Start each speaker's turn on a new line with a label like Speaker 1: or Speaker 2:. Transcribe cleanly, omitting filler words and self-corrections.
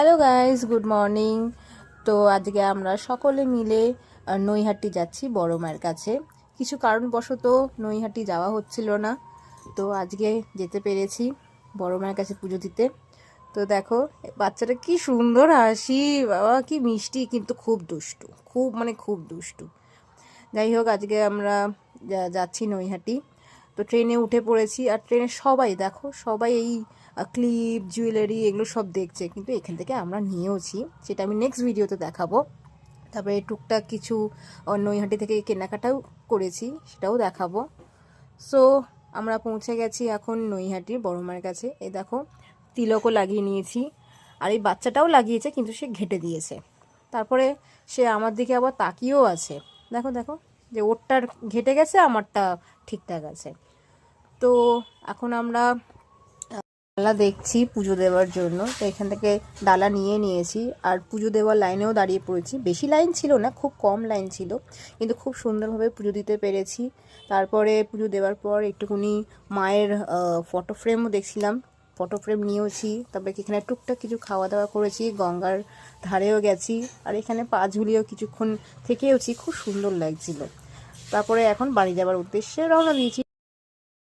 Speaker 1: Hello guys, good morning. তো আজকে আমরা সকলে মিলে নৈহাটি যাচ্ছি বড় মায়ের কাছে। কিছু কারণবশত নৈহাটি যাওয়া হচ্ছিল না, তো আজকে যেতে পেরেছি বড় মায়ের কাছে পুজো দিতে। তো দেখো বাচ্চাটা কি সুন্দর হাসি, বাবা কি মিষ্টি, কিন্তু খুব দুষ্টু, খুব দুষ্টু। যাই হোক, আজকে আমরা যাচ্ছি নৈহাটি। তো ট্রেনে উঠে পড়েছি, আর ট্রেনে সবাই দেখো, সবাই এই ক্লিপ জুয়েলারি এগুলো সব দেখছে, কিন্তু এখান থেকে আমরা নিয়েওছি, সেটা আমি নেক্সট ভিডিওতে দেখাবো। তারপরে টুকটাক কিছু নৈহাটি থেকে কেনাকাটাও করেছি, সেটাও দেখাবো। সো আমরা পৌঁছে গেছি এখন নৈহাটির বড় মায়ের কাছে। এই দেখো তিলকও লাগিয়ে নিয়েছি, আর এই বাচ্চাটাও লাগিয়েছে, কিন্তু সে ঘেটে দিয়েছে। তারপরে সে আমার দিকে আবার তাকিয়েও আছে, দেখো দেখো, যে ওরটার ঘেটে গেছে, আমারটা ঠিকঠাক আছে। তো এখন আমরা ডালা দেখছি পুজো দেওয়ার জন্য, তো এখান থেকে ডালা নিয়েছি, আর পুজো দেওয়ার লাইনেও দাঁড়িয়ে পড়েছি। বেশি লাইন ছিল না, খুব কম লাইন ছিল, কিন্তু খুব সুন্দরভাবে পুজো দিতে পেরেছি। তারপরে পুজো দেওয়ার পর একটুখানি মায়ের ফটো ফ্রেমও দেখছিলাম, ফটো ফ্রেম নিয়েওছি। তারপরে এখানে টুকটাক কিছু খাওয়া দাওয়া করেছি, গঙ্গার ধারেও গেছি, আর এখানে পা ঝুলিয়েও কিছুক্ষণ থেকেওছি, খুব সুন্দর লাগছিল। তারপরে এখন বাড়ি যাওয়ার উদ্দেশ্যে রওনা দিয়েছি।